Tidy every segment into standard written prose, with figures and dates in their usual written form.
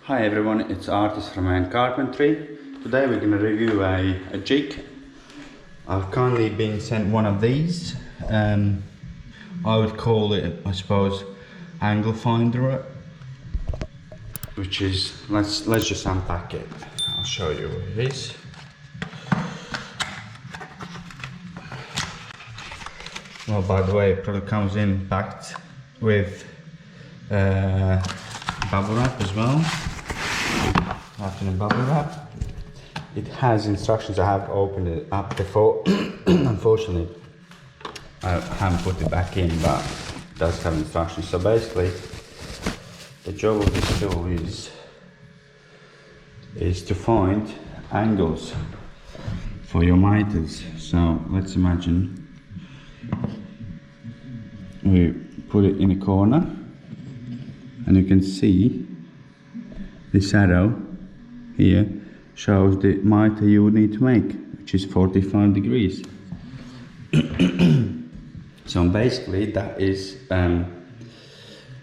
Hi everyone, it's Artis from Hand Carpentry. Today we're going to review a jig. I've kindly been sent one of these. I would call it, I suppose, angle finder, which is, let's just unpack it. I'll show you what it is. Well, by the way, it probably comes in packed with bubble wrap as well. Wrapped in a bubble wrap. It has instructions. I have opened it up before. Unfortunately, I haven't put it back in, but it does have instructions. So basically, the job of this tool is to find angles for your miters. So let's imagine we put it in a corner, and you can see this arrow here shows the miter you would need to make, which is 45 degrees. So basically that is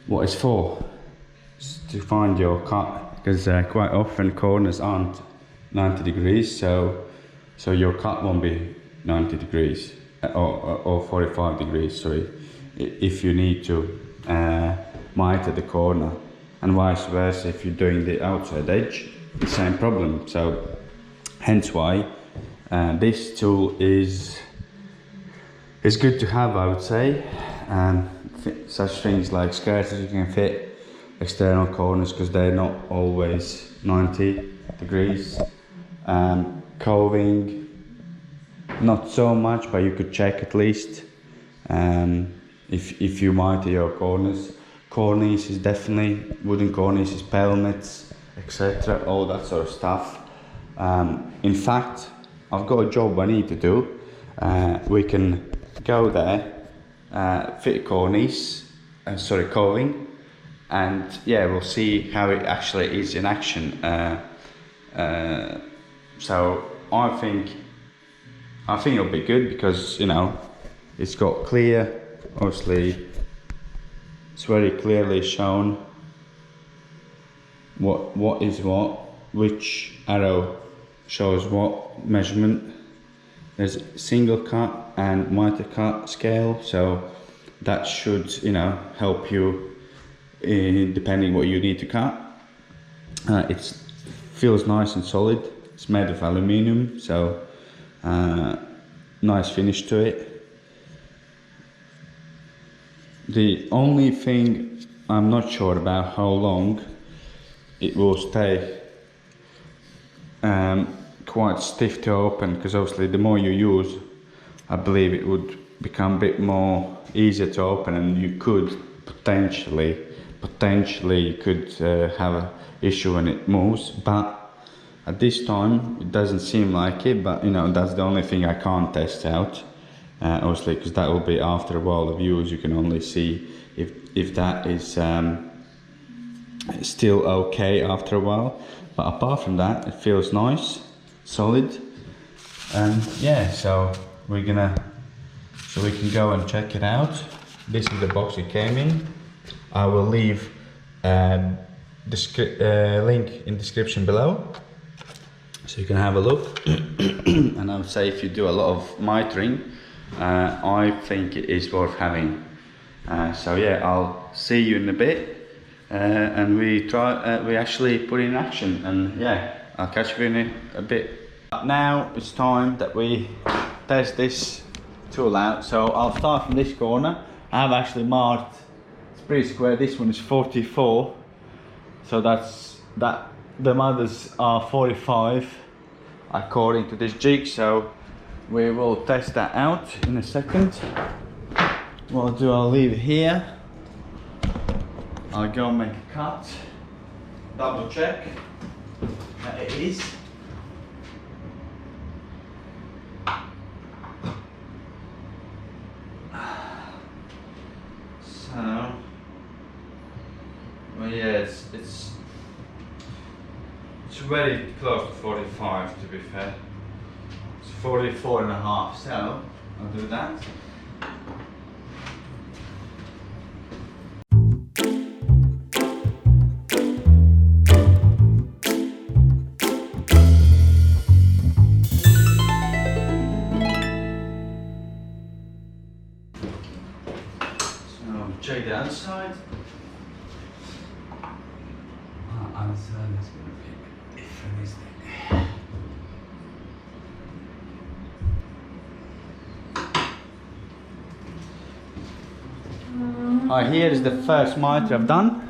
what it's for, it's to find your cut, because quite often corners aren't 90 degrees, so your cut won't be 90 degrees or 45 degrees, sorry, if you need to miter the corner, and vice versa if you're doing the outside edge, the same problem. So hence why this tool is good to have, I would say. Such things like skirts, you can fit external corners because they're not always 90 degrees. Coving, not so much, but you could check at least if you miter your corners. Cornices, definitely wooden cornices, pelmets, etc., all that sort of stuff. In fact, I've got a job I need to do. We can go there, fit a cornice, coving, and yeah, we'll see how it actually is in action. So I think it'll be good because, you know, it's got clear, obviously it's very clearly shown what is what, which arrow shows what measurement. There's single cut and miter cut scale, so that should, you know, help you depending what you need to cut. It feels nice and solid. It's made of aluminium, so nice finish to it. The only thing I'm not sure about how long it will stay quite stiff to open, because obviously the more you use, I believe it would become a bit more easier to open, and you could potentially have an issue when it moves. But at this time it doesn't seem like it, but you know, that's the only thing I can't test out. Obviously, because that will be after a while of use, you can only see if that is still okay after a while. But apart from that, it feels nice, solid, and yeah, so we can go and check it out. This is the box it came in. I will leave link in description below, so you can have a look. And I would say if you do a lot of mitering, I think it is worth having. So yeah, I'll see you in a bit, and we actually put it in action, and yeah, I'll catch you in a bit. Now it's time that we test this tool out. So I'll start from this corner. I have actually marked, it's pretty square. This one is 44, so the others are 45 according to this jig. So we will test that out in a second. What I'll do, I'll leave it here. I'll go and make a cut, double check that it is. So, well, yeah, it's very close to 45, to be fair. It's 44 and a half, so I'll do that. So that's going to be a bit different, isn't it? Here is the first mitre I've done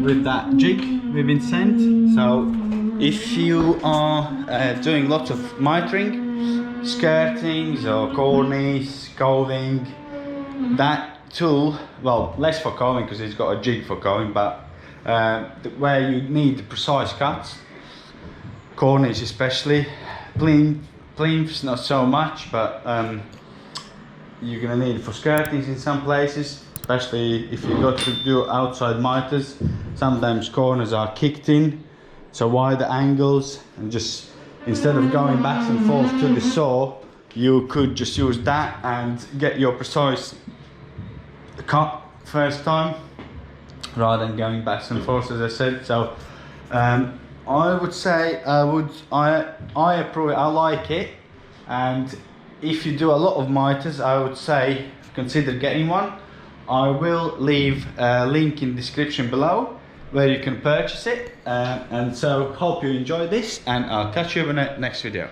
with that jig we've been sent. So if you are doing lots of mitring, skirtings or cornice, coving, that tool, well, less for coving because it's got a jig for coving, but where you need precise cuts, cornice especially, plinths not so much, but you're going to need it for skirtings in some places, especially if you got to do outside miters. Sometimes corners are kicked in, so wider angles, and just instead of going back and forth to the saw, you could just use that and get your precise cut first time rather than going back and forth, as I said. So I would say I approve it, I like it, and if you do a lot of miters, I would say consider getting one. I will leave a link in the description below where you can purchase it, and so hope you enjoy this, and I'll catch you in the next video.